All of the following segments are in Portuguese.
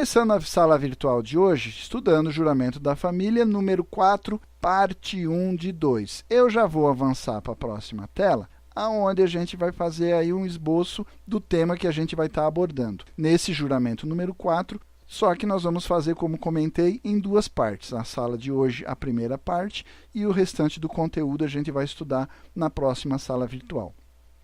Começando a sala virtual de hoje, estudando o juramento da família, número 4, parte 1 de 2. Eu já vou avançar para a próxima tela, onde a gente vai fazer aí um esboço do tema que a gente vai estar abordando. Nesse juramento número 4, só que nós vamos fazer, como comentei, em duas partes. Na sala de hoje, a primeira parte, e o restante do conteúdo a gente vai estudar na próxima sala virtual.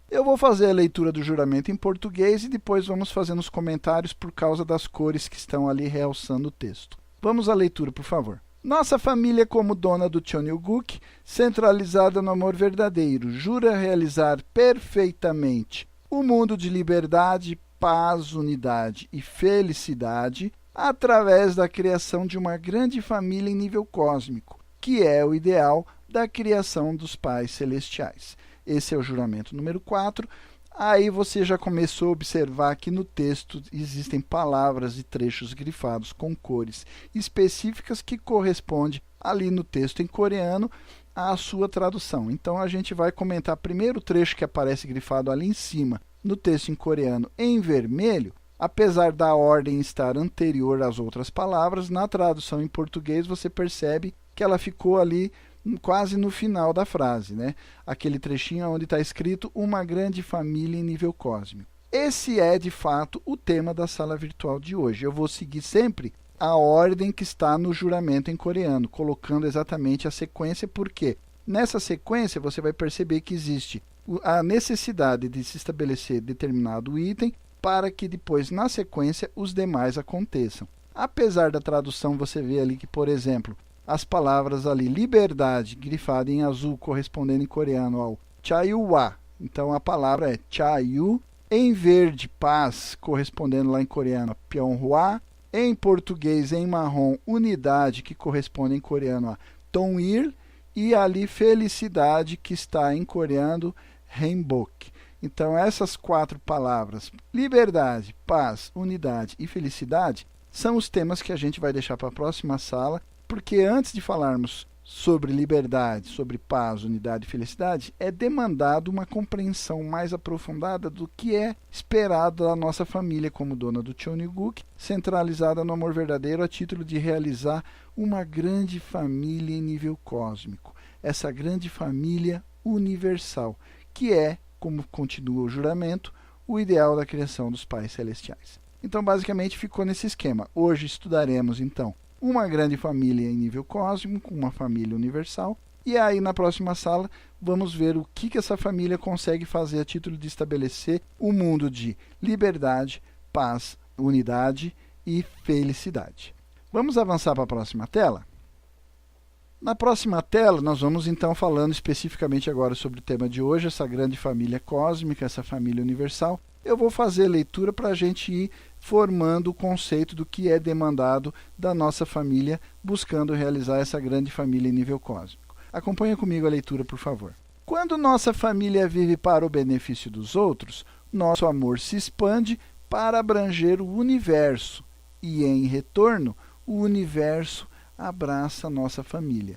Eu vou fazer a leitura do juramento em português e depois vamos fazendo os comentários por causa das cores que estão ali realçando o texto. Vamos à leitura, por favor. Nossa família, como dona do Cheonilguk, centralizada no amor verdadeiro, jura realizar perfeitamente o mundo de liberdade, paz, unidade e felicidade através da criação de uma grande família em nível cósmico, que é o ideal da criação dos pais celestiais. Esse é o juramento número 4. Aí você já começou a observar que no texto existem palavras e trechos grifados com cores específicas que correspondem ali no texto em coreano à sua tradução. Então, a gente vai comentar primeiro o trecho que aparece grifado ali em cima, no texto em coreano em vermelho. Apesar da ordem estar anterior às outras palavras, na tradução em português você percebe que ela ficou ali quase no final da frase, né? Aquele trechinho onde está escrito uma grande família em nível cósmico. Esse é, de fato, o tema da sala virtual de hoje. Eu vou seguir sempre a ordem que está no juramento em coreano, colocando exatamente a sequência, porque nessa sequência você vai perceber que existe a necessidade de se estabelecer determinado item para que depois, na sequência, os demais aconteçam. Apesar da tradução, você vê ali que, por exemplo, as palavras ali, liberdade, grifada em azul, correspondendo em coreano ao chayuwa. Então, a palavra é chayu. Em verde, paz, correspondendo lá em coreano a pyonghwa. Em português, em marrom, unidade, que corresponde em coreano a tonil. E ali, felicidade, que está em coreano, hanbok. Então, essas quatro palavras, liberdade, paz, unidade e felicidade, são os temas que a gente vai deixar para a próxima sala, porque antes de falarmos sobre liberdade, sobre paz, unidade e felicidade, é demandado uma compreensão mais aprofundada do que é esperado da nossa família como dona do Cheonilguk, centralizada no amor verdadeiro a título de realizar uma grande família em nível cósmico. Essa grande família universal, que é, como continua o juramento, o ideal da criação dos pais celestiais. Então, basicamente, ficou nesse esquema. Hoje estudaremos, então, uma grande família em nível cósmico, uma família universal. E aí, na próxima sala, vamos ver o que essa família consegue fazer a título de estabelecer um mundo de liberdade, paz, unidade e felicidade. Vamos avançar para a próxima tela? Na próxima tela, nós vamos então falando especificamente agora sobre o tema de hoje, essa grande família cósmica, essa família universal. Eu vou fazer a leitura para a gente ir formando o conceito do que é demandado da nossa família, buscando realizar essa grande família em nível cósmico. Acompanhe comigo a leitura, por favor. Quando nossa família vive para o benefício dos outros, nosso amor se expande para abranger o universo e, em retorno, o universo abraça nossa família.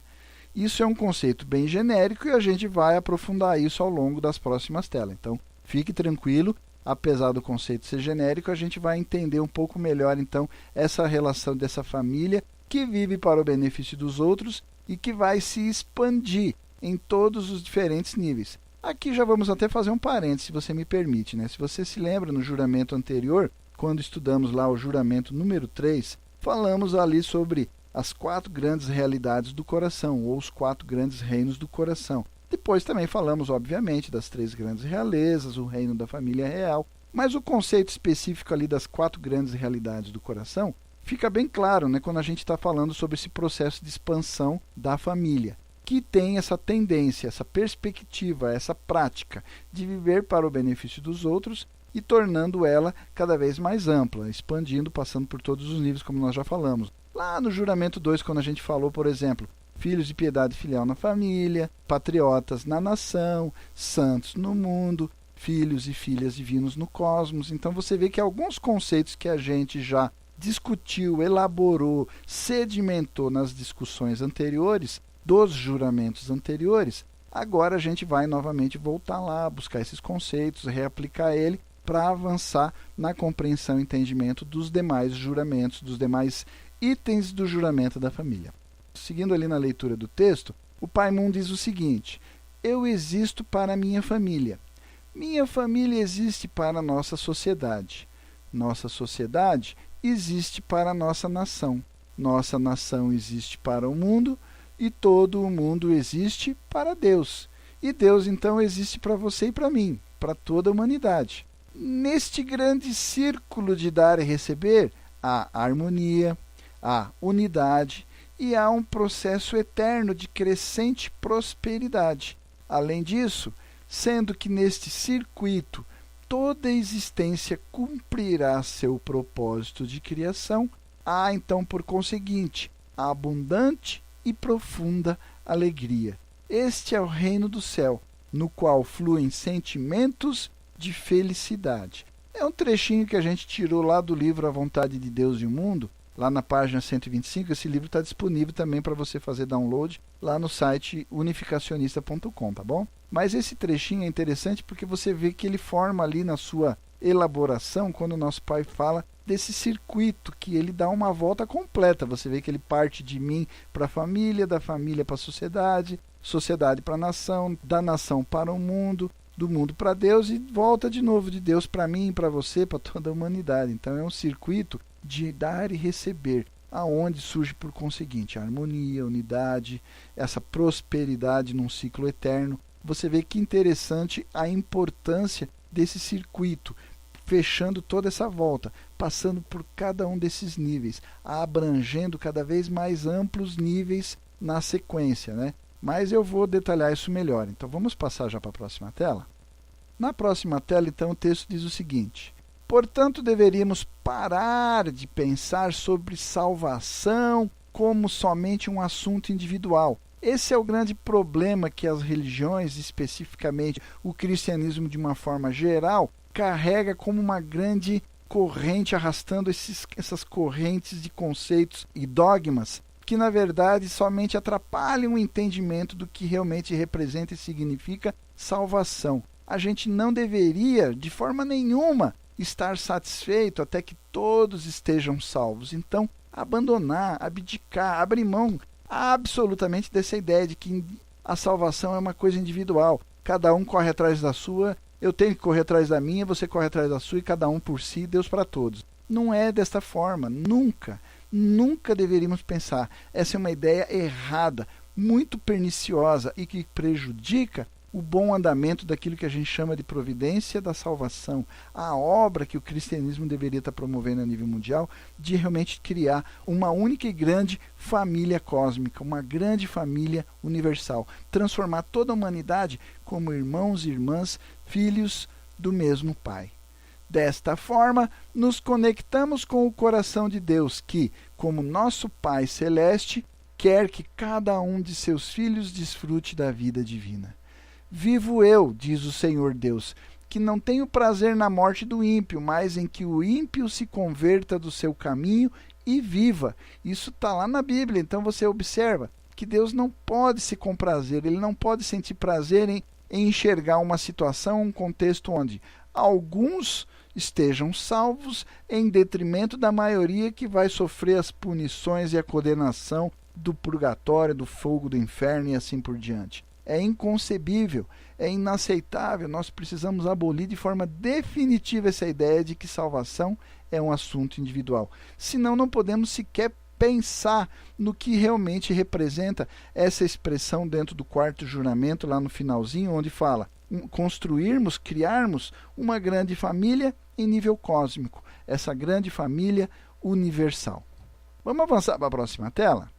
Isso é um conceito bem genérico e a gente vai aprofundar isso ao longo das próximas telas. Então, fique tranquilo. Apesar do conceito ser genérico, a gente vai entender um pouco melhor, então, essa relação dessa família que vive para o benefício dos outros e que vai se expandir em todos os diferentes níveis. Aqui já vamos até fazer um parênteses, se você me permite, né? Se você se lembra no juramento anterior, quando estudamos lá o juramento número 3, falamos ali sobre as 4 grandes realidades do coração, ou os 4 grandes reinos do coração. Depois também falamos, obviamente, das 3 grandes realezas, o reino da família real. Mas o conceito específico ali das 4 grandes realidades do coração fica bem claro, né, quando a gente está falando sobre esse processo de expansão da família, que tem essa tendência, essa perspectiva, essa prática de viver para o benefício dos outros e tornando ela cada vez mais ampla, expandindo, passando por todos os níveis, como nós já falamos. Lá no juramento 2, quando a gente falou, por exemplo, filhos de piedade filial na família, patriotas na nação, santos no mundo, filhos e filhas divinos no cosmos. Então você vê que alguns conceitos que a gente já discutiu, elaborou, sedimentou nas discussões anteriores, dos juramentos anteriores, agora a gente vai novamente voltar lá, buscar esses conceitos, reaplicar ele, para avançar na compreensão e entendimento dos demais juramentos, dos demais itens do juramento da família. Seguindo ali na leitura do texto, o Pai Moon diz o seguinte: eu existo para a minha família. Minha família existe para a nossa sociedade. Nossa sociedade existe para a nossa nação. Nossa nação existe para o mundo e todo o mundo existe para Deus. E Deus, então, existe para você e para mim, para toda a humanidade. Neste grande círculo de dar e receber, há harmonia, há unidade e há um processo eterno de crescente prosperidade. Além disso, sendo que neste circuito toda a existência cumprirá seu propósito de criação, há então, por conseguinte, a abundante e profunda alegria. Este é o reino do céu, no qual fluem sentimentos de felicidade. É um trechinho que a gente tirou lá do livro A Vontade de Deus e o Mundo, lá na página 125. Esse livro está disponível também para você fazer download lá no site unificacionista.com, tá bom? Mas esse trechinho é interessante porque você vê que ele forma ali na sua elaboração, quando o nosso pai fala desse circuito, que ele dá uma volta completa. Você vê que ele parte de mim para a família, da família para a sociedade, sociedade para a nação, da nação para o mundo, do mundo para Deus e volta de novo de Deus para mim, para você, para toda a humanidade. Então é um circuito de dar e receber, aonde surge por conseguinte a harmonia, a unidade, essa prosperidade num ciclo eterno. Você vê que interessante a importância desse circuito, fechando toda essa volta, passando por cada um desses níveis, abrangendo cada vez mais amplos níveis na sequência, né? Mas eu vou detalhar isso melhor. Então vamos passar já para a próxima tela? Na próxima tela, então, o texto diz o seguinte: portanto, deveríamos parar de pensar sobre salvação como somente um assunto individual. Esse é o grande problema que as religiões, especificamente o cristianismo de uma forma geral, carrega como uma grande corrente, arrastando essas correntes de conceitos e dogmas que, na verdade, somente atrapalham o entendimento do que realmente representa e significa salvação. A gente não deveria, de forma nenhuma, estar satisfeito até que todos estejam salvos. Então, abandonar, abdicar, abrir mão absolutamente dessa ideia de que a salvação é uma coisa individual. Cada um corre atrás da sua, eu tenho que correr atrás da minha, você corre atrás da sua e cada um por si, Deus para todos. Não é desta forma, nunca deveríamos pensar. Essa é uma ideia errada, muito perniciosa e que prejudica o bom andamento daquilo que a gente chama de providência da salvação, a obra que o cristianismo deveria estar promovendo a nível mundial, de realmente criar uma única e grande família cósmica, uma grande família universal, transformar toda a humanidade como irmãos e irmãs, filhos do mesmo Pai. Desta forma, nos conectamos com o coração de Deus, que, como nosso Pai Celeste, quer que cada um de seus filhos desfrute da vida divina. Vivo eu, diz o Senhor Deus, que não tenho prazer na morte do ímpio, mas em que o ímpio se converta do seu caminho e viva. Isso está lá na Bíblia, então você observa que Deus não pode se comprazer, ele não pode sentir prazer em enxergar uma situação, um contexto onde alguns estejam salvos em detrimento da maioria que vai sofrer as punições e a condenação do purgatório, do fogo do inferno e assim por diante. É inconcebível, é inaceitável. Nós precisamos abolir de forma definitiva essa ideia de que salvação é um assunto individual. Senão não podemos sequer pensar no que realmente representa essa expressão dentro do quarto juramento, lá no finalzinho, onde fala construirmos, criarmos uma grande família em nível cósmico, essa grande família universal. Vamos avançar para a próxima tela?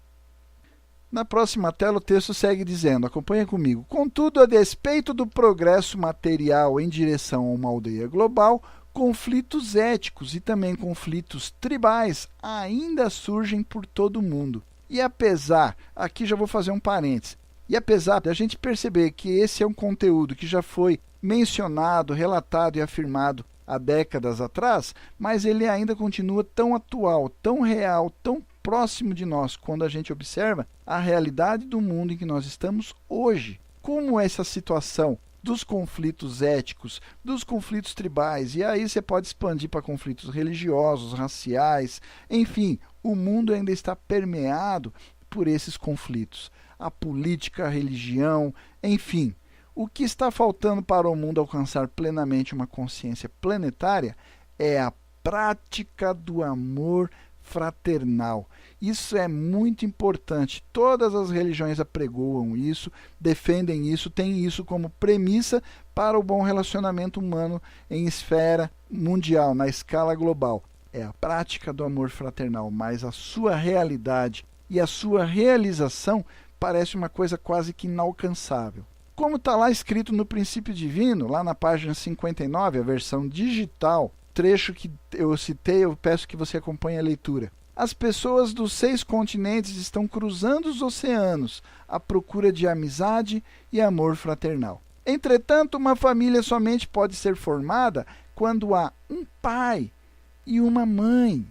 Na próxima tela o texto segue dizendo, acompanha comigo: contudo, a despeito do progresso material em direção a uma aldeia global, conflitos éticos e também conflitos tribais ainda surgem por todo o mundo. E apesar, aqui já vou fazer um parênteses, e apesar de a gente perceber que esse é um conteúdo que já foi mencionado, relatado e afirmado há décadas atrás, mas ele ainda continua tão atual, tão real, tão próximo de nós, quando a gente observa a realidade do mundo em que nós estamos hoje. Como essa situação dos conflitos éticos, dos conflitos tribais, e aí você pode expandir para conflitos religiosos, raciais, enfim, o mundo ainda está permeado por esses conflitos. A política, a religião, enfim. O que está faltando para o mundo alcançar plenamente uma consciência planetária é a prática do amor fraternal. Isso é muito importante. Todas as religiões apregoam isso, defendem isso, têm isso como premissa para o bom relacionamento humano em esfera mundial, na escala global. É a prática do amor fraternal, mas a sua realidade e a sua realização parece uma coisa quase que inalcançável. Como está lá escrito no Princípio Divino, lá na página 59, a versão digital, trecho que eu citei, eu peço que você acompanhe a leitura. As pessoas dos 6 continentes estão cruzando os oceanos à procura de amizade e amor fraternal. Entretanto, uma família somente pode ser formada quando há um pai e uma mãe.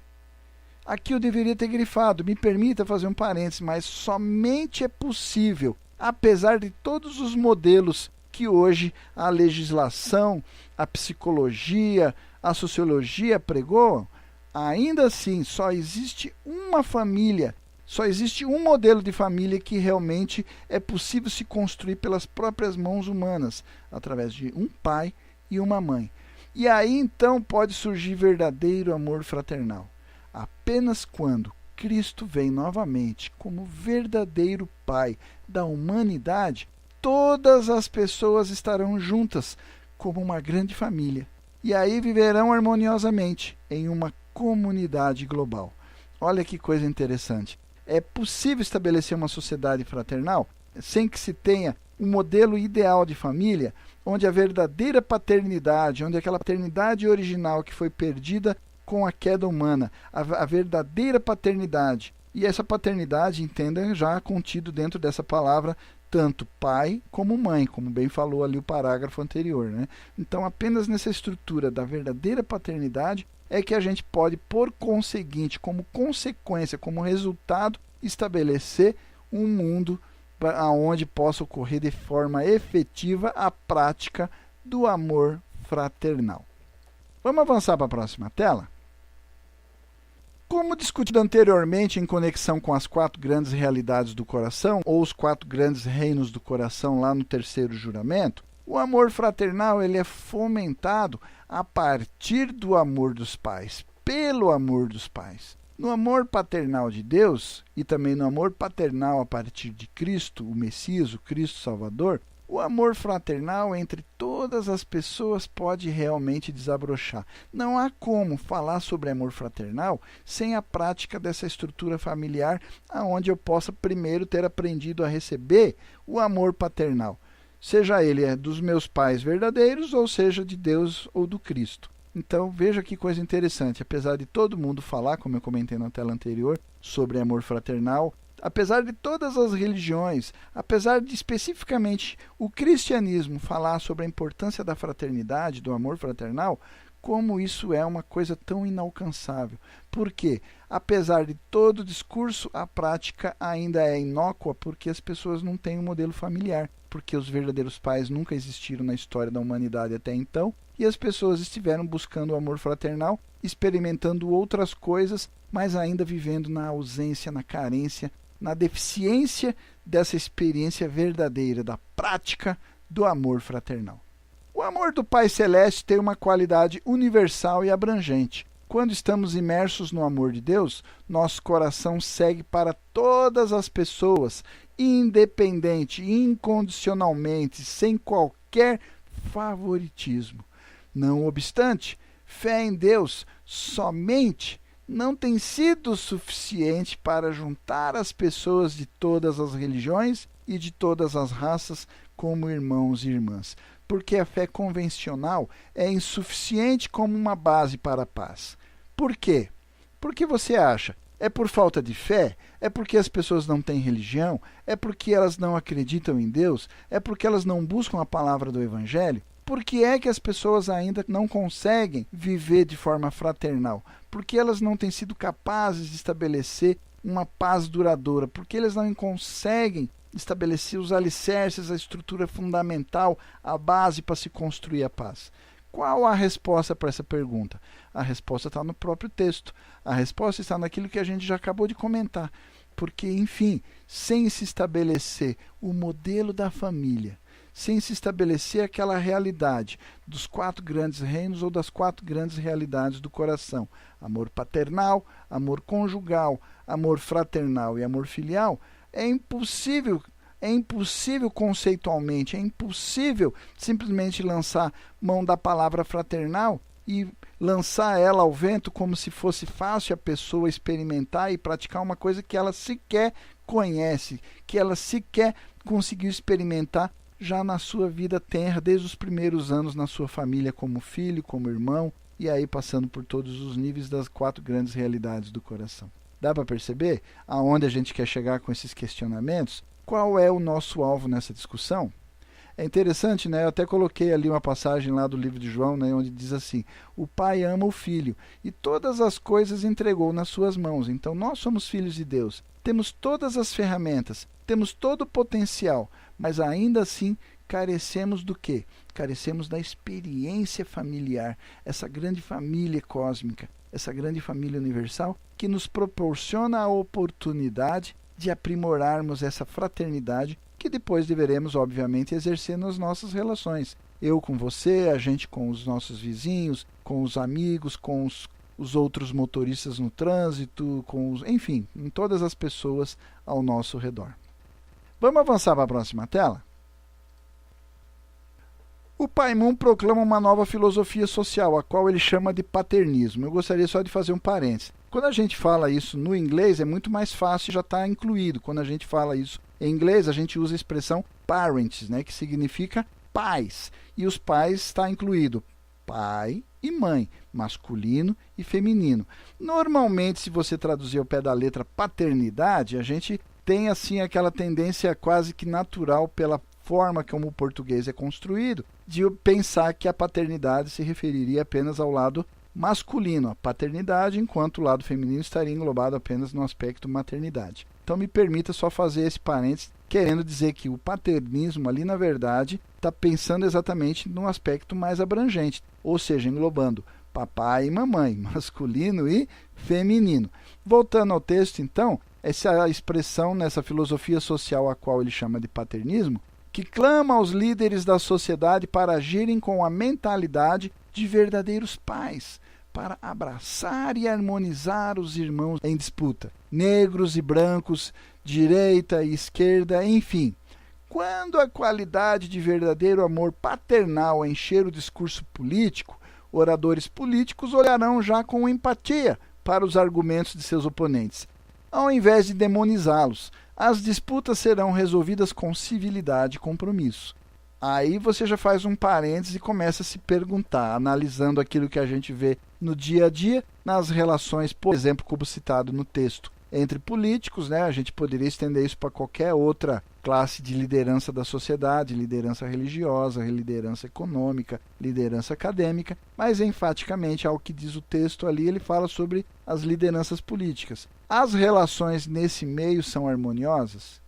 Aqui eu deveria ter grifado, me permita fazer um parênteses, mas somente é possível, apesar de todos os modelos que hoje a legislação, a psicologia, a sociologia pregoam, ainda assim só existe uma família, só existe um modelo de família que realmente é possível se construir pelas próprias mãos humanas, através de um pai e uma mãe. E aí então pode surgir verdadeiro amor fraternal. Apenas quando Cristo vem novamente como verdadeiro Pai da humanidade, todas as pessoas estarão juntas como uma grande família. E aí viverão harmoniosamente em uma comunidade global. Olha que coisa interessante. É possível estabelecer uma sociedade fraternal sem que se tenha um modelo ideal de família, onde a verdadeira paternidade, onde aquela paternidade original que foi perdida com a queda humana, a verdadeira paternidade. E essa paternidade, entenda, já contido dentro dessa palavra, tanto pai como mãe, como bem falou ali o parágrafo anterior, né? Então, apenas nessa estrutura da verdadeira paternidade é que a gente pode, por conseguinte, como consequência, como resultado, estabelecer um mundo onde possa ocorrer de forma efetiva a prática do amor fraternal. Vamos avançar para a próxima tela? Como discutido anteriormente em conexão com as 4 grandes realidades do coração, ou os 4 grandes reinos do coração lá no terceiro juramento, o amor fraternal ele é fomentado a partir do amor dos pais, pelo amor dos pais. No amor paternal de Deus e também no amor paternal a partir de Cristo, o Messias, o Cristo Salvador, o amor fraternal entre todas as pessoas pode realmente desabrochar. Não há como falar sobre amor fraternal sem a prática dessa estrutura familiar, onde eu possa primeiro ter aprendido a receber o amor paternal, seja ele dos meus pais verdadeiros, ou seja de Deus ou do Cristo. Então, veja que coisa interessante. Apesar de todo mundo falar, como eu comentei na tela anterior, sobre amor fraternal, apesar de todas as religiões, apesar de especificamente o cristianismo falar sobre a importância da fraternidade, do amor fraternal, como isso é uma coisa tão inalcançável. Por quê? Apesar de todo o discurso, a prática ainda é inócua porque as pessoas não têm um modelo familiar, porque os verdadeiros pais nunca existiram na história da humanidade até então, e as pessoas estiveram buscando o amor fraternal, experimentando outras coisas, mas ainda vivendo na ausência, na carência, na deficiência dessa experiência verdadeira, da prática do amor fraternal. O amor do Pai Celeste tem uma qualidade universal e abrangente. Quando estamos imersos no amor de Deus, nosso coração segue para todas as pessoas, independente, incondicionalmente, sem qualquer favoritismo. Não obstante, fé em Deus somente não tem sido suficiente para juntar as pessoas de todas as religiões e de todas as raças como irmãos e irmãs, porque a fé convencional é insuficiente como uma base para a paz. Por quê? Por que você acha? É por falta de fé? É porque as pessoas não têm religião? É porque elas não acreditam em Deus? É porque elas não buscam a palavra do Evangelho? Por que é que as pessoas ainda não conseguem viver de forma fraternal? Porque elas não têm sido capazes de estabelecer uma paz duradoura? Porque elas não conseguem estabelecer os alicerces, a estrutura fundamental, a base para se construir a paz? Qual a resposta para essa pergunta? A resposta está no próprio texto. A resposta está naquilo que a gente já acabou de comentar. Porque, enfim, sem se estabelecer o modelo da família, sem se estabelecer aquela realidade dos 4 grandes reinos ou das 4 grandes realidades do coração, amor paternal, amor conjugal, amor fraternal e amor filial, é impossível conceitualmente, é impossível simplesmente lançar mão da palavra fraternal e lançar ela ao vento como se fosse fácil a pessoa experimentar e praticar uma coisa que ela sequer conhece, que ela sequer conseguiu experimentar já na sua vida tenra, desde os primeiros anos na sua família, como filho, como irmão, e aí passando por todos os níveis das 4 grandes realidades do coração. Dá para perceber aonde a gente quer chegar com esses questionamentos? Qual é o nosso alvo nessa discussão? É interessante, né? Eu até coloquei ali uma passagem lá do livro de João, né, onde diz assim: o pai ama o filho e todas as coisas entregou nas suas mãos. Então nós somos filhos de Deus, temos todas as ferramentas, temos todo o potencial, mas ainda assim carecemos do quê? Carecemos da experiência familiar, essa grande família cósmica, essa grande família universal que nos proporciona a oportunidade de aprimorarmos essa fraternidade que depois deveremos, obviamente, exercer nas nossas relações. Eu com você, a gente com os nossos vizinhos, com os amigos, com os outros motoristas no trânsito, enfim, em todas as pessoas ao nosso redor. Vamos avançar para a próxima tela? O Pai Mun proclama uma nova filosofia social, a qual ele chama de paternismo. Eu gostaria só de fazer um parênteses. Quando a gente fala isso no inglês, é muito mais fácil, já está incluído. Quando a gente fala isso em inglês, a gente usa a expressão parents, né, que significa pais. E os pais está incluído pai e mãe, masculino e feminino. Normalmente, se você traduzir ao pé da letra paternidade, a gente tem assim aquela tendência quase que natural pela forma como o português é construído, de pensar que a paternidade se referiria apenas ao lado masculino, a paternidade, enquanto o lado feminino estaria englobado apenas no aspecto maternidade. Então me permita só fazer esse parênteses, querendo dizer que o paternismo ali, na verdade, está pensando exatamente no aspecto mais abrangente, ou seja, englobando papai e mamãe, masculino e feminino. Voltando ao texto, então, essa expressão nessa filosofia social a qual ele chama de paternismo, que clama aos líderes da sociedade para agirem com a mentalidade de verdadeiros pais, para abraçar e harmonizar os irmãos em disputa, negros e brancos, direita e esquerda, enfim. Quando a qualidade de verdadeiro amor paternal encher o discurso político, oradores políticos olharão já com empatia para os argumentos de seus oponentes, ao invés de demonizá-los. As disputas serão resolvidas com civilidade e compromisso. Aí você já faz um parênteses e começa a se perguntar, analisando aquilo que a gente vê no dia a dia, nas relações, por exemplo, como citado no texto, entre políticos, né? A gente poderia estender isso para qualquer outra classe de liderança da sociedade, liderança religiosa, liderança econômica, liderança acadêmica, mas enfaticamente, ao que diz o texto ali, ele fala sobre as lideranças políticas. As relações nesse meio são harmoniosas?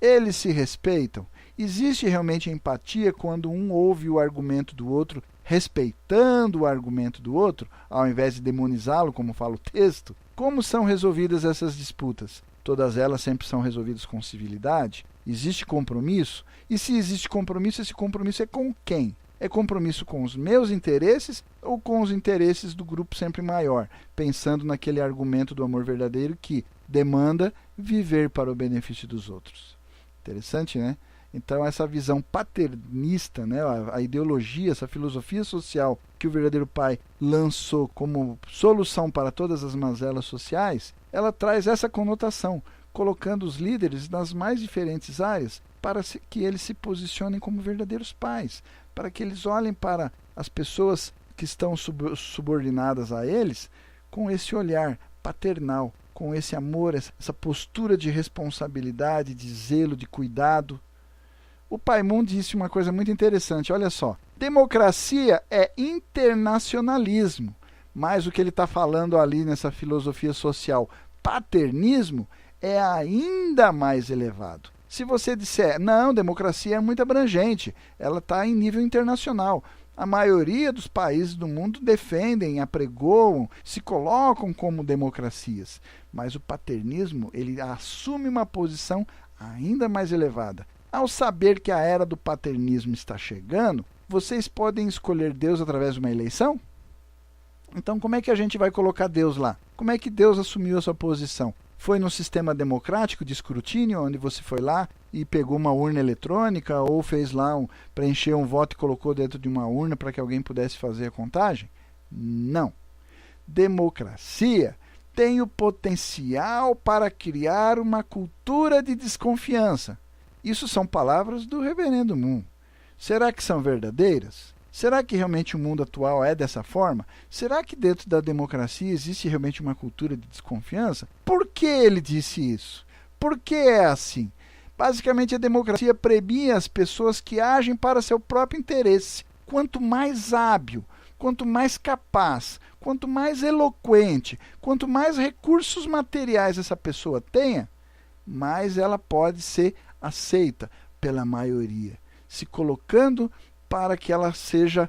Eles se respeitam? Existe realmente empatia quando um ouve o argumento do outro, respeitando o argumento do outro, ao invés de demonizá-lo, como fala o texto? Como são resolvidas essas disputas? Todas elas sempre são resolvidas com civilidade? Existe compromisso? E se existe compromisso, esse compromisso é com quem? É compromisso com os meus interesses ou com os interesses do grupo sempre maior, pensando naquele argumento do amor verdadeiro que demanda viver para o benefício dos outros? Interessante, né? Então, essa visão paternista, né, a ideologia, essa filosofia social que o verdadeiro pai lançou como solução para todas as mazelas sociais, ela traz essa conotação, colocando os líderes nas mais diferentes áreas para que eles se posicionem como verdadeiros pais, para que eles olhem para as pessoas que estão subordinadas a eles com esse olhar paternal, com esse amor, essa postura de responsabilidade, de zelo, de cuidado. O Pai Mun disse uma coisa muito interessante, olha só, democracia é internacionalismo, mas o que ele está falando ali nessa filosofia social, paternismo, é ainda mais elevado. Se você disser, não, democracia é muito abrangente, ela está em nível internacional. A maioria dos países do mundo defendem, apregoam, se colocam como democracias. Mas o paternismo, ele assume uma posição ainda mais elevada. Ao saber que a era do paternismo está chegando, vocês podem escolher Deus através de uma eleição? Então, como é que a gente vai colocar Deus lá? Como é que Deus assumiu a sua posição? Foi num sistema democrático de escrutínio, onde você foi lá e pegou uma urna eletrônica ou fez lá, preencheu um voto e colocou dentro de uma urna para que alguém pudesse fazer a contagem? Não. Democracia tem o potencial para criar uma cultura de desconfiança. Isso são palavras do Reverendo Moon. Será que são verdadeiras? Será que realmente o mundo atual é dessa forma? Será que dentro da democracia existe realmente uma cultura de desconfiança? Por que ele disse isso? Por que é assim? Basicamente, a democracia premia as pessoas que agem para seu próprio interesse. Quanto mais hábil, quanto mais capaz, quanto mais eloquente, quanto mais recursos materiais essa pessoa tenha, mais ela pode ser aceita pela maioria, se colocando para que ela seja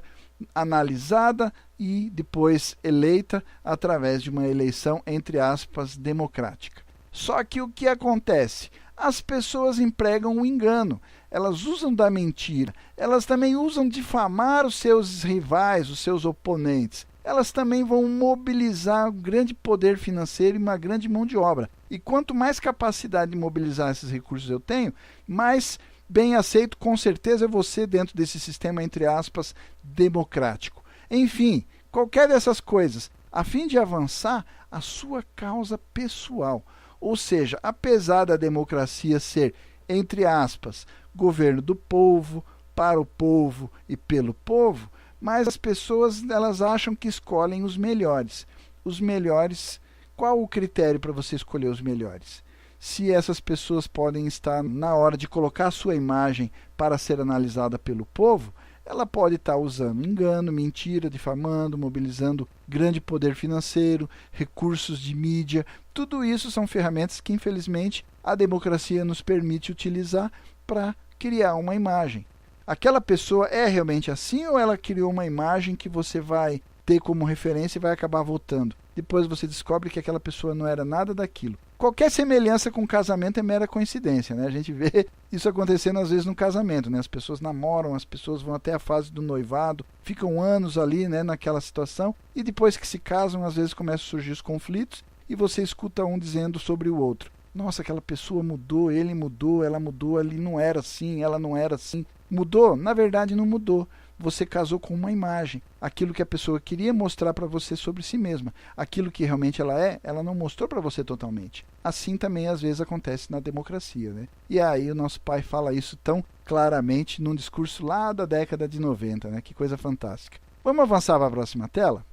analisada e depois eleita através de uma eleição, entre aspas, democrática. Só que o que acontece? As pessoas empregam o engano, elas usam da mentira, elas também usam difamar os seus rivais, os seus oponentes. Elas também vão mobilizar um grande poder financeiro e uma grande mão de obra. E quanto mais capacidade de mobilizar esses recursos eu tenho, mais bem aceito com certeza é você dentro desse sistema, entre aspas, democrático. Enfim, qualquer dessas coisas, a fim de avançar a sua causa pessoal. Ou seja, apesar da democracia ser, entre aspas, governo do povo, para o povo e pelo povo, mas as pessoas elas acham que escolhem os melhores. Os melhores, qual o critério para você escolher os melhores? Se essas pessoas podem estar na hora de colocar a sua imagem para ser analisada pelo povo, ela pode estar usando engano, mentira, difamando, mobilizando grande poder financeiro, recursos de mídia. Tudo isso são ferramentas que, infelizmente, a democracia nos permite utilizar para criar uma imagem. Aquela pessoa é realmente assim ou ela criou uma imagem que você vai ter como referência e vai acabar votando? Depois você descobre que aquela pessoa não era nada daquilo. Qualquer semelhança com casamento é mera coincidência, né? A gente vê isso acontecendo às vezes no casamento, né? As pessoas namoram, as pessoas vão até a fase do noivado, ficam anos ali, né, naquela situação, e depois que se casam, às vezes começam a surgir os conflitos e você escuta um dizendo sobre o outro. Nossa, aquela pessoa mudou, ele mudou, ela mudou, ele não era assim, ela não era assim. Mudou? Na verdade não mudou. Você casou com uma imagem. Aquilo que a pessoa queria mostrar para você sobre si mesma. Aquilo que realmente ela é, ela não mostrou para você totalmente. Assim também às vezes acontece na democracia, né? E aí o nosso pai fala isso tão claramente num discurso lá da década de 90, né? Que coisa fantástica. Vamos avançar para a próxima tela?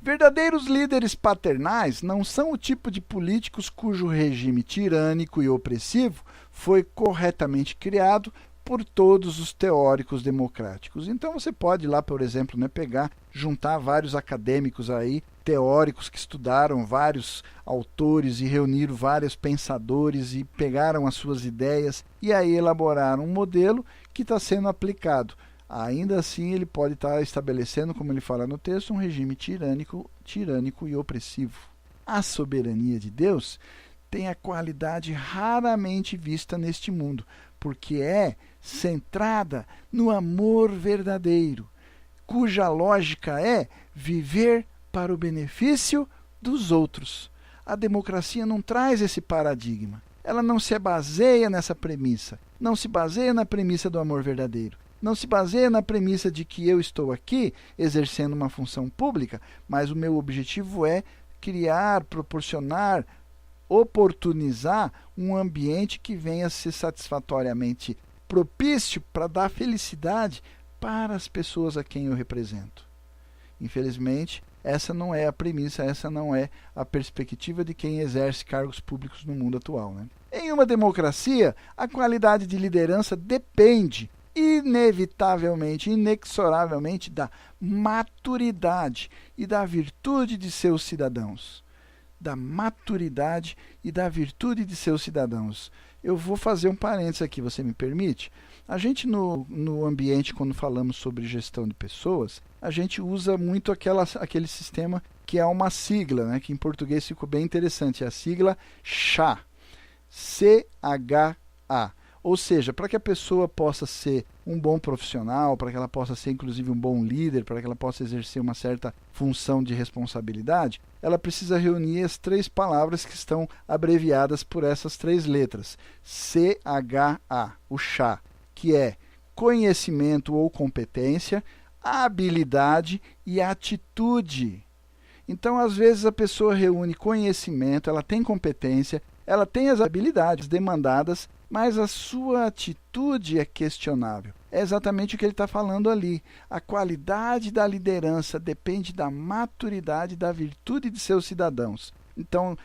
Verdadeiros líderes paternais não são o tipo de políticos cujo regime tirânico e opressivo foi corretamente criado por todos os teóricos democráticos. Então você pode lá, por exemplo, né, juntar vários acadêmicos aí, teóricos que estudaram vários autores e reuniram vários pensadores e pegaram as suas ideias e aí elaboraram um modelo que está sendo aplicado. Ainda assim, ele pode estar estabelecendo, como ele fala no texto, um regime tirânico e opressivo. A soberania de Deus tem a qualidade raramente vista neste mundo, porque é centrada no amor verdadeiro, cuja lógica é viver para o benefício dos outros. A democracia não traz esse paradigma. Ela não se baseia nessa premissa. Não se baseia na premissa do amor verdadeiro. Não se baseia na premissa de que eu estou aqui exercendo uma função pública, mas o meu objetivo é criar, proporcionar, oportunizar um ambiente que venha a ser satisfatoriamente propício para dar felicidade para as pessoas a quem eu represento. Infelizmente, essa não é a premissa, essa não é a perspectiva de quem exerce cargos públicos no mundo atual, né? Em uma democracia, a qualidade de liderança depende inevitavelmente, inexoravelmente da maturidade e da virtude de seus cidadãos. Da maturidade e da virtude de seus cidadãos. Eu vou fazer um parênteses aqui, você me permite? A gente no ambiente, quando falamos sobre gestão de pessoas, a gente usa muito aquele sistema que é uma sigla, né? Que em português ficou bem interessante, é a sigla CHA, C-H-A. Ou seja, para que a pessoa possa ser um bom profissional, para que ela possa ser inclusive um bom líder, para que ela possa exercer uma certa função de responsabilidade, ela precisa reunir as 3 palavras que estão abreviadas por essas 3 letras. C-H-A, o CHA, que é conhecimento ou competência, habilidade e atitude. Então, às vezes, a pessoa reúne conhecimento, ela tem competência, ela tem as habilidades demandadas, mas a sua atitude é questionável. É exatamente o que ele está falando ali. A qualidade da liderança depende da maturidade e da virtude de seus cidadãos. Então,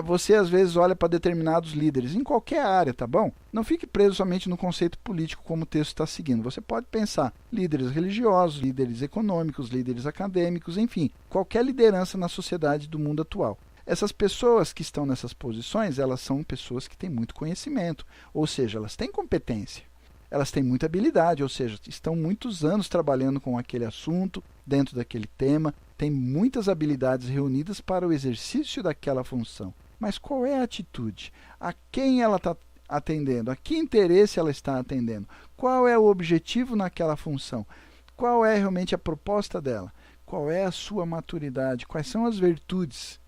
você às vezes olha para determinados líderes, em qualquer área, tá bom? Não fique preso somente no conceito político como o texto está seguindo. Você pode pensar líderes religiosos, líderes econômicos, líderes acadêmicos, enfim, qualquer liderança na sociedade do mundo atual. Essas pessoas que estão nessas posições, elas são pessoas que têm muito conhecimento, ou seja, elas têm competência, elas têm muita habilidade, ou seja, estão muitos anos trabalhando com aquele assunto, dentro daquele tema, têm muitas habilidades reunidas para o exercício daquela função. Mas qual é a atitude? A quem ela está atendendo? A que interesse ela está atendendo? Qual é o objetivo naquela função? Qual é realmente a proposta dela? Qual é a sua maturidade? Quais são as virtudes?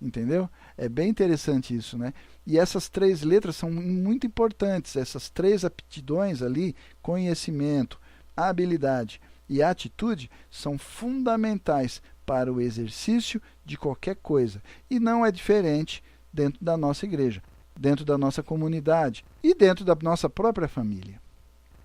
Entendeu? É bem interessante isso, né? E essas 3 letras são muito importantes, essas 3 aptidões ali, conhecimento, habilidade e atitude, são fundamentais para o exercício de qualquer coisa. E não é diferente dentro da nossa igreja, dentro da nossa comunidade e dentro da nossa própria família.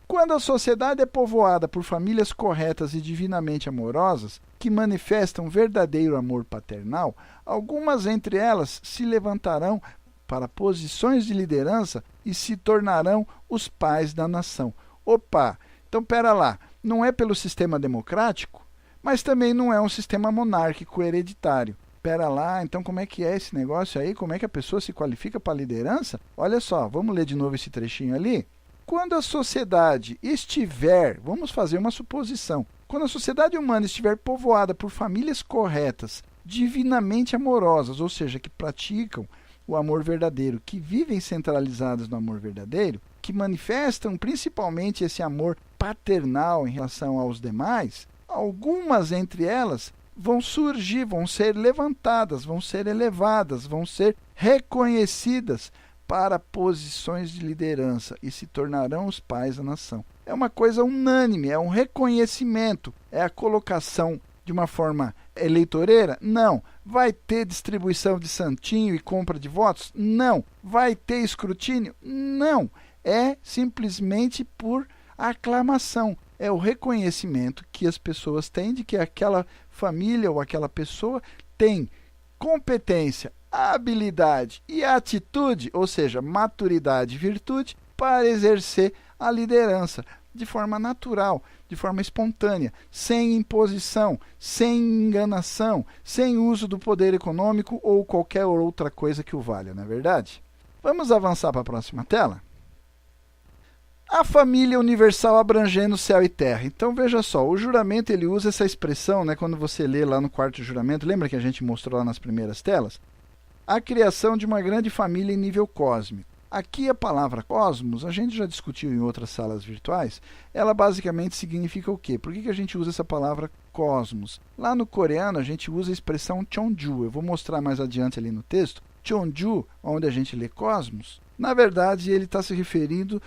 Quando a sociedade é povoada por famílias corretas e divinamente amorosas, que manifestam verdadeiro amor paternal, algumas entre elas se levantarão para posições de liderança e se tornarão os pais da nação. Opa! Então, pera lá, não é pelo sistema democrático, mas também não é um sistema monárquico hereditário. Pera lá, então como é que é esse negócio aí? Como é que a pessoa se qualifica para a liderança? Olha só, vamos ler de novo esse trechinho ali? Quando a sociedade estiver, vamos fazer uma suposição, quando a sociedade humana estiver povoada por famílias corretas, divinamente amorosas, ou seja, que praticam o amor verdadeiro, que vivem centralizadas no amor verdadeiro, que manifestam principalmente esse amor paternal em relação aos demais, algumas entre elas vão surgir, vão ser levantadas, vão ser elevadas, vão ser reconhecidas para posições de liderança e se tornarão os pais da nação. É uma coisa unânime, é um reconhecimento, é a colocação de uma forma eleitoreira? Não. Vai ter distribuição de santinho e compra de votos? Não. Vai ter escrutínio? Não. É simplesmente por aclamação. É o reconhecimento que as pessoas têm de que aquela família ou aquela pessoa tem competência, habilidade e atitude, ou seja, maturidade e virtude, para exercer a liderança de forma natural, de forma espontânea, sem imposição, sem enganação, sem uso do poder econômico ou qualquer outra coisa que o valha, não é verdade? Vamos avançar para a próxima tela? A família universal abrangendo céu e terra. Então, veja só, o juramento ele usa essa expressão, né, quando você lê lá no quarto juramento, lembra que a gente mostrou lá nas primeiras telas? A criação de uma grande família em nível cósmico. Aqui a palavra cosmos, a gente já discutiu em outras salas virtuais, ela basicamente significa o quê? Por que a gente usa essa palavra cosmos? Lá no coreano a gente usa a expressão Cheonju, eu vou mostrar mais adiante ali no texto. Cheonju, onde a gente lê cosmos, na verdade ele está se referindo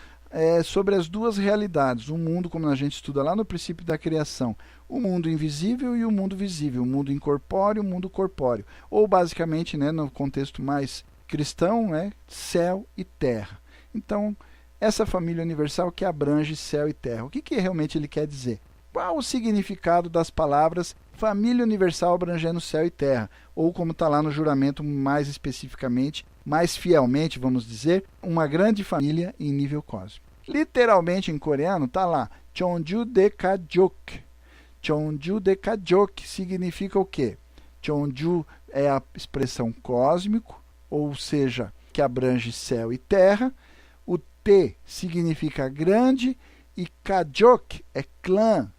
sobre as duas realidades, o mundo como a gente estuda lá no princípio da criação, o mundo invisível e o mundo visível, o mundo incorpóreo e o mundo corpóreo, ou basicamente, né, no contexto mais cristão, né, céu e terra. Então, essa família universal que abrange céu e terra, o que realmente ele quer dizer? Qual o significado das palavras família universal abrangendo céu e terra? Ou como está lá no juramento mais especificamente, mais fielmente, vamos dizer, uma grande família em nível cósmico. Literalmente em coreano está lá, Cheonju Dekajok. Cheonju Dekajok significa o quê? Cheonju é a expressão cósmico, ou seja, que abrange céu e terra. T significa grande e Kajok é clã,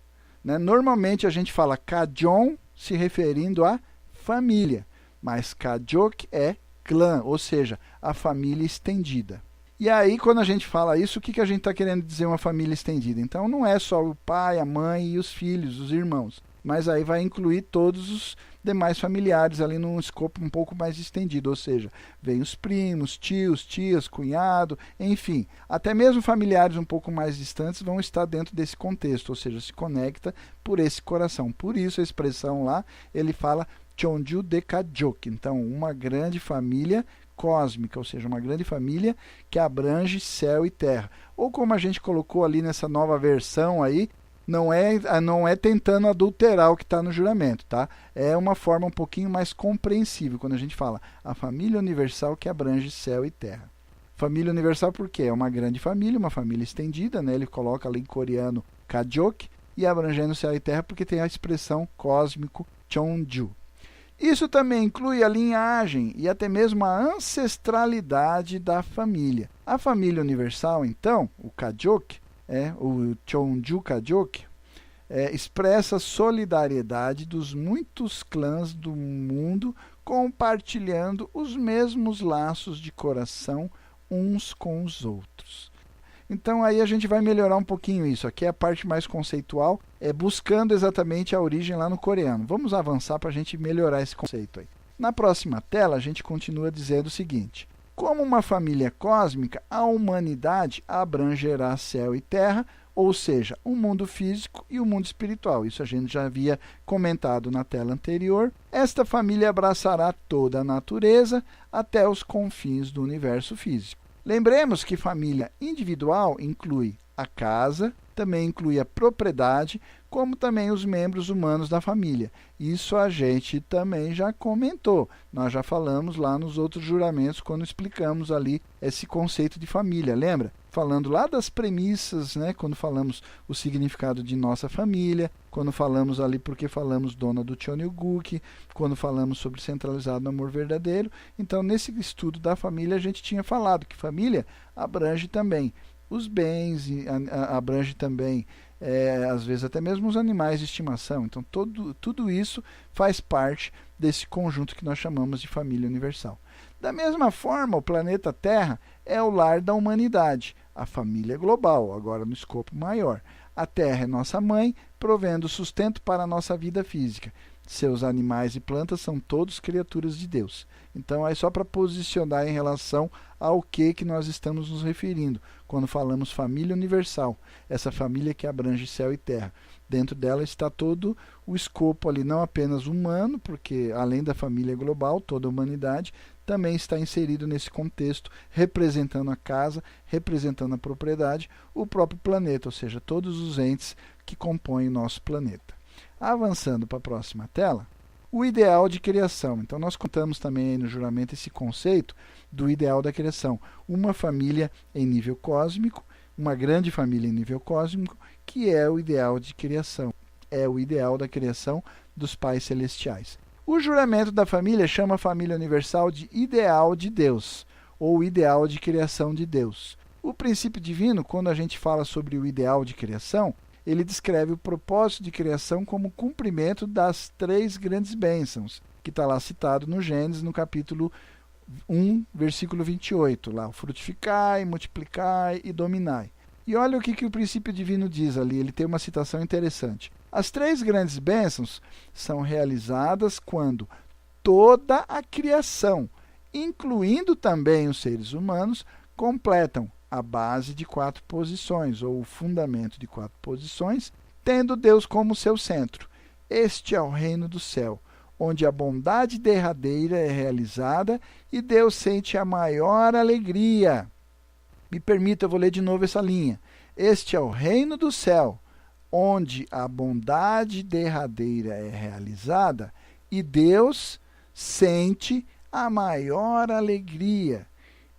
né? Normalmente a gente fala Kajon se referindo à família, mas Kajok é clã, ou seja, a família estendida. E aí, quando a gente fala isso, o que a gente está querendo dizer uma família estendida? Então, não é só o pai, a mãe e os filhos, os irmãos, mas aí vai incluir todos os demais familiares ali num escopo um pouco mais estendido, ou seja, vem os primos, tios, tias, cunhado, enfim, até mesmo familiares um pouco mais distantes vão estar dentro desse contexto, ou seja, se conecta por esse coração. Por isso a expressão lá, ele fala Chonju de Kajok, então uma grande família cósmica, ou seja, uma grande família que abrange céu e terra. Ou como a gente colocou ali nessa nova versão aí, não é tentando adulterar o que está no juramento, tá? É uma forma um pouquinho mais compreensível quando a gente fala a família universal que abrange céu e terra. Família universal porque é uma grande família, uma família estendida, né? Ele coloca ali em coreano Kajok, e abrangendo céu e terra porque tem a expressão cósmico Chonju. Isso também inclui a linhagem e até mesmo a ancestralidade da família. A família universal, então, o Kajok, o Chonju Kajok, expressa a solidariedade dos muitos clãs do mundo compartilhando os mesmos laços de coração uns com os outros. Então aí a gente vai melhorar um pouquinho isso. Aqui é a parte mais conceitual, buscando exatamente a origem lá no coreano. Vamos avançar para a gente melhorar esse conceito aí. Na próxima tela, a gente continua dizendo o seguinte: como uma família cósmica, a humanidade abrangerá céu e terra, ou seja, o mundo físico e o mundo espiritual. Isso a gente já havia comentado na tela anterior. Esta família abraçará toda a natureza até os confins do universo físico. Lembremos que família individual inclui a casa, também inclui a propriedade, como também os membros humanos da família. Isso a gente também já comentou. Nós já falamos lá nos outros juramentos, quando explicamos ali esse conceito de família, lembra? Falando lá das premissas, né? Quando falamos o significado de nossa família, quando falamos ali porque falamos dona do Cheonilguk, quando falamos sobre centralizado no amor verdadeiro. Então, nesse estudo da família, a gente tinha falado que família abrange também os bens, abrange também, às vezes, até mesmo os animais de estimação. Então, tudo isso faz parte desse conjunto que nós chamamos de família universal. Da mesma forma, o planeta Terra é o lar da humanidade, a família global, agora no escopo maior. A Terra é nossa mãe, provendo sustento para a nossa vida física. Seus animais e plantas são todos criaturas de Deus. Então, é só para posicionar em relação ao que nós estamos nos referindo quando falamos família universal, essa família que abrange céu e terra. Dentro dela está todo o escopo ali, não apenas humano, porque além da família global, toda a humanidade também está inserido nesse contexto, representando a casa, representando a propriedade, o próprio planeta, ou seja, todos os entes que compõem o nosso planeta. Avançando para a próxima tela, o ideal de criação. Então, nós contamos também aí no juramento esse conceito do ideal da criação. Uma família em nível cósmico, uma grande família em nível cósmico, que é o ideal de criação. É o ideal da criação dos pais celestiais. O juramento da família chama a família universal de ideal de Deus, ou ideal de criação de Deus. O princípio divino, quando a gente fala sobre o ideal de criação, ele descreve o propósito de criação como cumprimento das 3 grandes bênçãos, que está lá citado no Gênesis, no capítulo 1, versículo 28, lá, frutificai, multiplicai e dominai. E olha o que o princípio divino diz ali, ele tem uma citação interessante. As 3 grandes bênçãos são realizadas quando toda a criação, incluindo também os seres humanos, completam a base de 4 posições, ou o fundamento de 4 posições, tendo Deus como seu centro. Este é o reino do céu, onde a bondade derradeira é realizada e Deus sente a maior alegria. Me permita, eu vou ler de novo essa linha. Este é o reino do céu, onde a bondade derradeira é realizada e Deus sente a maior alegria.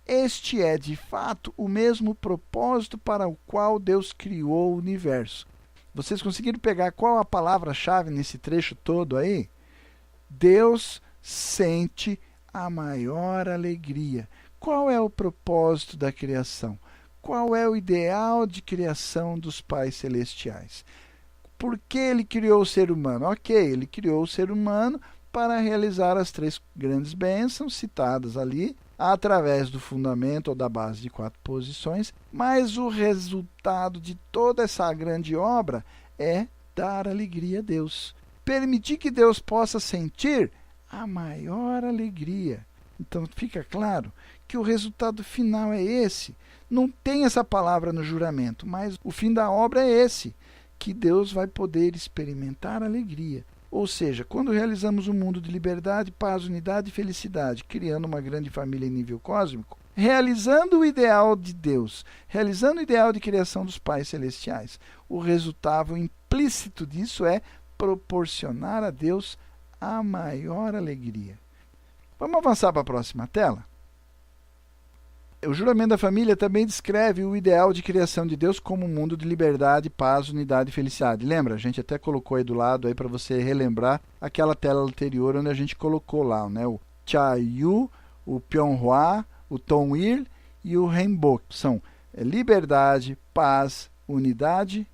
Este é, de fato, o mesmo propósito para o qual Deus criou o universo. Vocês conseguiram pegar qual a palavra-chave nesse trecho todo aí? Deus sente a maior alegria. Qual é o propósito da criação? Qual é o ideal de criação dos pais celestiais? Por que ele criou o ser humano? Ok, ele criou o ser humano para realizar as 3 grandes bênçãos citadas ali, através do fundamento ou da base de 4 posições, mas o resultado de toda essa grande obra é dar alegria a Deus. Permitir que Deus possa sentir a maior alegria. Então fica claro que o resultado final é esse. Não tem essa palavra no juramento, mas o fim da obra é esse, que Deus vai poder experimentar alegria. Ou seja, quando realizamos um mundo de liberdade, paz, unidade e felicidade, criando uma grande família em nível cósmico, realizando o ideal de Deus, realizando o ideal de criação dos pais celestiais, o resultado implícito disso é proporcionar a Deus a maior alegria. Vamos avançar para a próxima tela? O juramento da família também descreve o ideal de criação de Deus como um mundo de liberdade, paz, unidade e felicidade. Lembra? A gente até colocou aí do lado aí para você relembrar aquela tela anterior onde a gente colocou lá, né? O Chayu, o Pyonghwa, o Tongil e o Rainbow. São liberdade, paz, unidade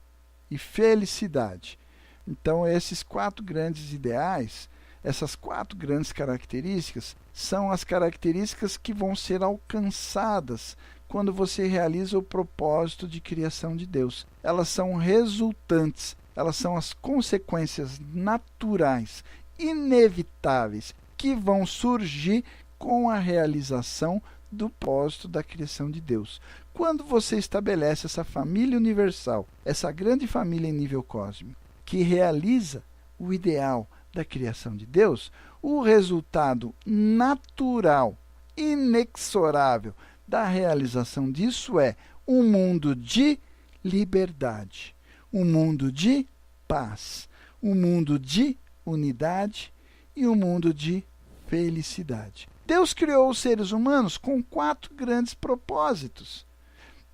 e felicidade. Então, esses 4 grandes ideais, essas 4 grandes características, são as características que vão ser alcançadas quando você realiza o propósito de criação de Deus. Elas são resultantes, elas são as consequências naturais, inevitáveis, que vão surgir com a realização do propósito da criação de Deus. Quando você estabelece essa família universal, essa grande família em nível cósmico, que realiza o ideal da criação de Deus, o resultado natural, inexorável da realização disso é um mundo de liberdade, um mundo de paz, um mundo de unidade e um mundo de felicidade. Deus criou os seres humanos com 4 grandes propósitos.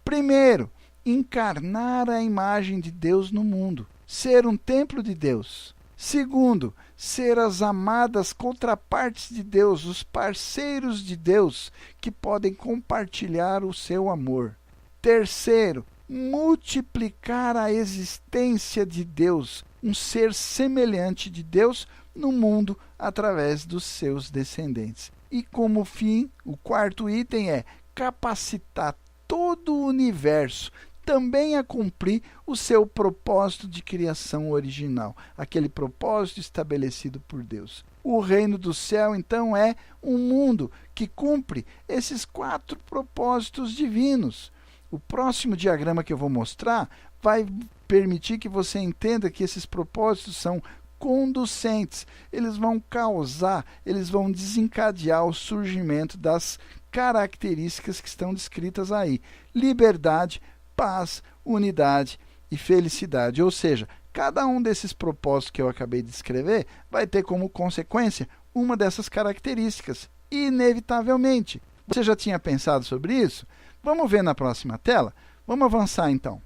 Primeiro, encarnar a imagem de Deus no mundo, ser um templo de Deus. Segundo, ser as amadas contrapartes de Deus, os parceiros de Deus, que podem compartilhar o seu amor. Terceiro, multiplicar a existência de Deus, um ser semelhante de Deus no mundo através dos seus descendentes. E como fim, o 4º item é capacitar todo o universo também a cumprir o seu propósito de criação original, aquele propósito estabelecido por Deus. O reino do céu, então, é um mundo que cumpre esses 4 propósitos divinos. O próximo diagrama que eu vou mostrar vai permitir que você entenda que esses propósitos são conducentes. Eles vão causar, eles vão desencadear o surgimento das características que estão descritas aí. Liberdade, paz, unidade e felicidade. Ou seja, cada um desses propósitos que eu acabei de descrever vai ter como consequência uma dessas características, inevitavelmente. Você já tinha pensado sobre isso? Vamos ver na próxima tela? Vamos avançar então.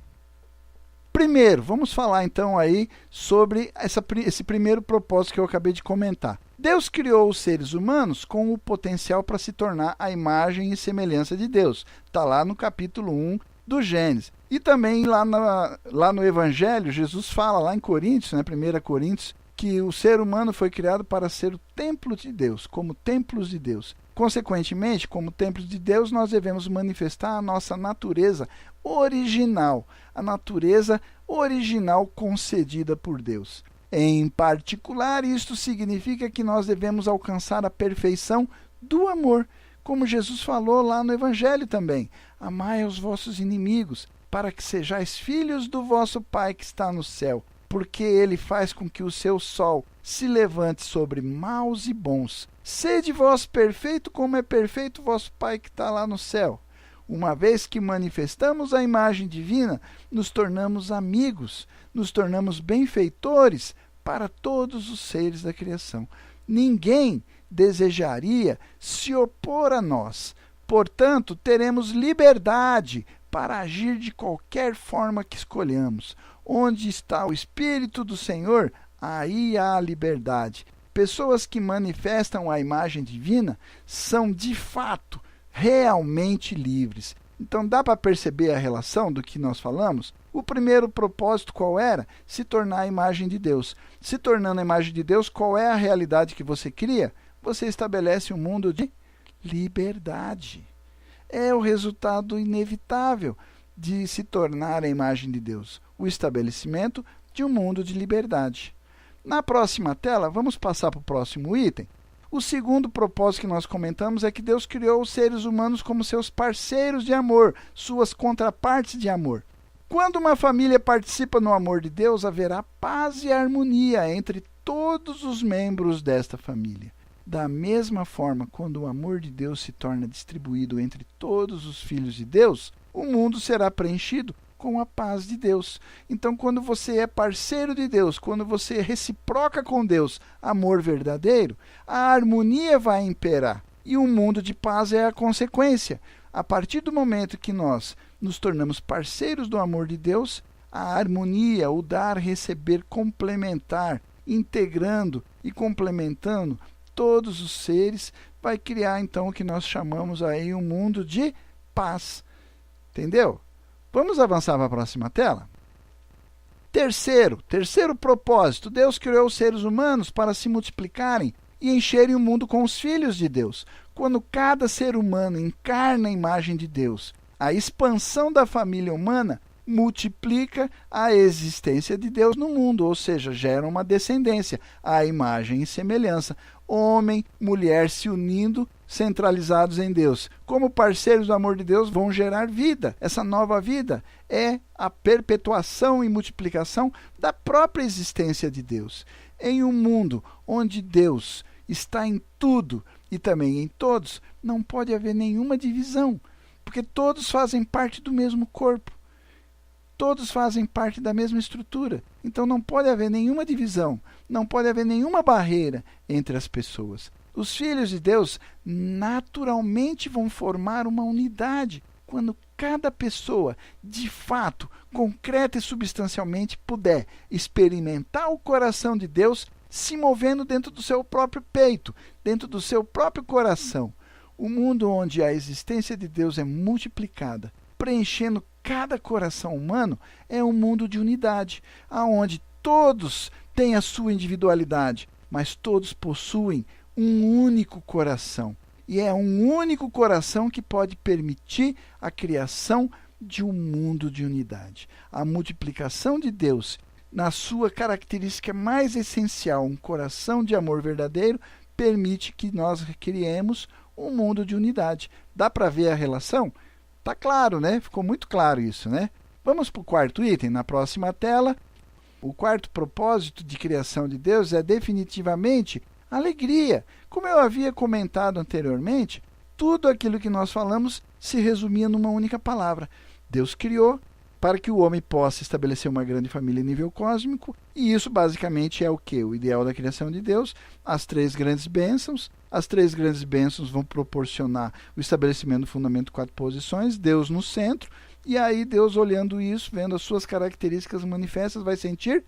Primeiro, vamos falar então aí sobre esse primeiro propósito que eu acabei de comentar. Deus criou os seres humanos com o potencial para se tornar a imagem e semelhança de Deus. Está lá no capítulo 1 do Gênesis. E também lá no Evangelho, Jesus fala lá em Coríntios, né, 1 Coríntios, que o ser humano foi criado para ser o templo de Deus, como templos de Deus. Consequentemente, como templos de Deus, nós devemos manifestar a nossa natureza original, a natureza original concedida por Deus. Em particular, isto significa que nós devemos alcançar a perfeição do amor, como Jesus falou lá no Evangelho também. Amai os vossos inimigos, para que sejais filhos do vosso Pai que está no céu, porque ele faz com que o seu sol se levante sobre maus e bons. Sede vós perfeito, como é perfeito vosso Pai que está lá no céu. Uma vez que manifestamos a imagem divina, nos tornamos amigos, nos tornamos benfeitores para todos os seres da criação. Ninguém desejaria se opor a nós. Portanto, teremos liberdade para agir de qualquer forma que escolhamos. Onde está o Espírito do Senhor, aí há liberdade. Pessoas que manifestam a imagem divina são, de fato, realmente livres. Então, dá para perceber a relação do que nós falamos? O primeiro propósito qual era? Se tornar a imagem de Deus. Se tornando a imagem de Deus, qual é a realidade que você cria? Você estabelece um mundo de liberdade. É o resultado inevitável de se tornar a imagem de Deus, o estabelecimento de um mundo de liberdade. Na próxima tela, vamos passar para o próximo item. O segundo propósito que nós comentamos é que Deus criou os seres humanos como seus parceiros de amor, suas contrapartes de amor. Quando uma família participa no amor de Deus, haverá paz e harmonia entre todos os membros desta família. Da mesma forma, quando o amor de Deus se torna distribuído entre todos os filhos de Deus, o mundo será preenchido com a paz de Deus. Então, quando você é parceiro de Deus, quando você reciproca com Deus amor verdadeiro, a harmonia vai imperar e um mundo de paz é a consequência. A partir do momento que nós nos tornamos parceiros do amor de Deus, a harmonia, o dar, receber, complementar, integrando e complementando todos os seres, vai criar então o que nós chamamos aí um mundo de paz. Entendeu? Vamos avançar para a próxima tela? Terceiro propósito, Deus criou os seres humanos para se multiplicarem e encherem o mundo com os filhos de Deus. Quando cada ser humano encarna a imagem de Deus, a expansão da família humana multiplica a existência de Deus no mundo, ou seja, gera uma descendência, a imagem e semelhança. Homem, mulher se unindo, centralizados em Deus. Como parceiros do amor de Deus, vão gerar vida. Essa nova vida é a perpetuação e multiplicação da própria existência de Deus. Em um mundo onde Deus está em tudo e também em todos, não pode haver nenhuma divisão, porque todos fazem parte do mesmo corpo. Todos fazem parte da mesma estrutura. Então não pode haver nenhuma divisão, não pode haver nenhuma barreira entre as pessoas. Os filhos de Deus naturalmente vão formar uma unidade quando cada pessoa, de fato, concreta e substancialmente, puder experimentar o coração de Deus se movendo dentro do seu próprio peito, dentro do seu próprio coração. O mundo onde a existência de Deus é multiplicada, preenchendo cada coração humano, é um mundo de unidade, onde todos têm a sua individualidade, mas todos possuem um único coração. E é um único coração que pode permitir a criação de um mundo de unidade. A multiplicação de Deus, na sua característica mais essencial, um coração de amor verdadeiro, permite que nós criemos um mundo de unidade. Dá para ver a relação? Tá claro, né? Ficou muito claro isso, né? Vamos para o quarto item, na próxima tela. O quarto propósito de criação de Deus é definitivamente alegria. Como eu havia comentado anteriormente, tudo aquilo que nós falamos se resumia numa única palavra. Deus criou para que o homem possa estabelecer uma grande família em nível cósmico, e isso basicamente é o quê? O ideal da criação de Deus, as três grandes bênçãos. As três grandes bênçãos vão proporcionar o estabelecimento do fundamento 4 posições, Deus no centro, e aí Deus olhando isso, vendo as suas características manifestas, vai sentir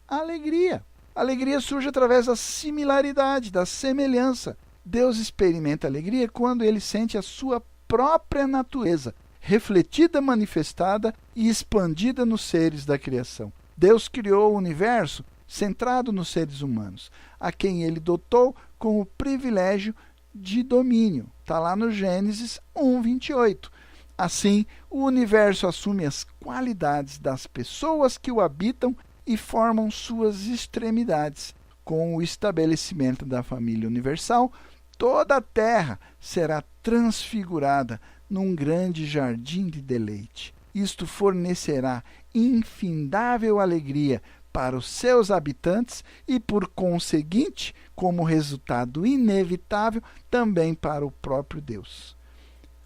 alegria. A alegria surge através da similaridade, da semelhança. Deus experimenta alegria quando ele sente a sua própria natureza, refletida, manifestada e expandida nos seres da criação. Deus criou o universo centrado nos seres humanos, a quem ele dotou com o privilégio de domínio. Está lá no Gênesis 1:28. Assim, o universo assume as qualidades das pessoas que o habitam e formam suas extremidades. Com o estabelecimento da família universal, toda a terra será transfigurada num grande jardim de deleite. Isto fornecerá infindável alegria para os seus habitantes e, por conseguinte, como resultado inevitável, também para o próprio Deus.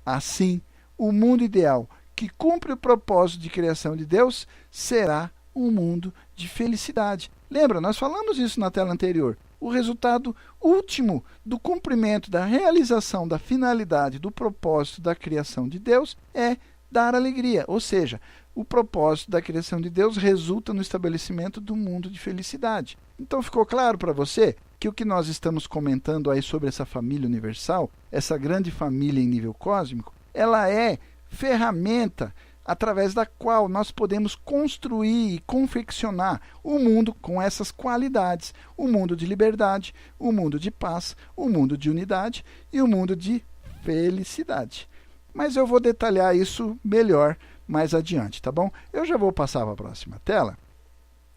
Assim, o mundo ideal, que cumpre o propósito de criação de Deus, será um mundo de felicidade. Lembra, nós falamos isso na tela anterior. O resultado último do cumprimento, da realização da finalidade, do propósito da criação de Deus é dar alegria, ou seja, o propósito da criação de Deus resulta no estabelecimento do mundo de felicidade. Então ficou claro para você que o que nós estamos comentando aí sobre essa família universal, essa grande família em nível cósmico, ela é ferramenta através da qual nós podemos construir e confeccionar o mundo com essas qualidades. O mundo de liberdade, o mundo de paz, o mundo de unidade e o mundo de felicidade. Mas eu vou detalhar isso melhor mais adiante, tá bom? Eu já vou passar para a próxima tela,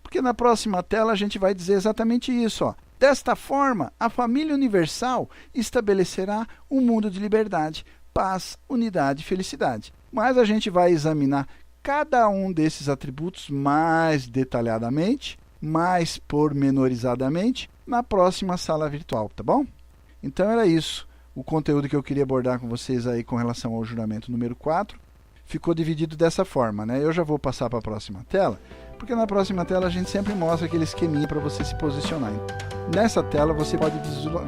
porque na próxima tela a gente vai dizer exatamente isso, ó. Desta forma, a família universal estabelecerá um mundo de liberdade, paz, unidade e felicidade. Mas a gente vai examinar cada um desses atributos mais detalhadamente, mais pormenorizadamente, na próxima sala virtual, tá bom? Então era isso, o conteúdo que eu queria abordar com vocês aí com relação ao juramento número 4. Ficou dividido dessa forma, né? Eu já vou passar para a próxima tela, porque na próxima tela a gente sempre mostra aquele esqueminha para você se posicionar. Nessa tela você pode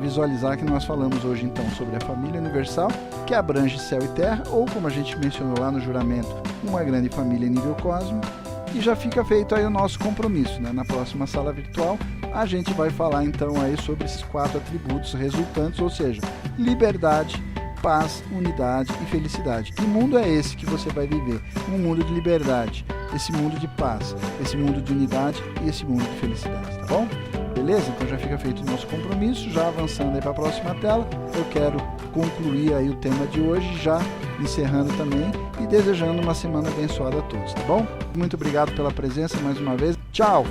visualizar que nós falamos hoje então sobre a família universal, que abrange céu e terra, ou como a gente mencionou lá no juramento, uma grande família em nível cósmico, e já fica feito aí o nosso compromisso, né? Na próxima sala virtual a gente vai falar então aí sobre esses 4 atributos resultantes, ou seja, liberdade, paz, unidade e felicidade. Que mundo é esse que você vai viver? Um mundo de liberdade, esse mundo de paz, esse mundo de unidade e esse mundo de felicidade, tá bom? Beleza? Então já fica feito o nosso compromisso. Já avançando aí para a próxima tela, eu quero concluir aí o tema de hoje, já encerrando também e desejando uma semana abençoada a todos, tá bom? Muito obrigado pela presença mais uma vez. Tchau!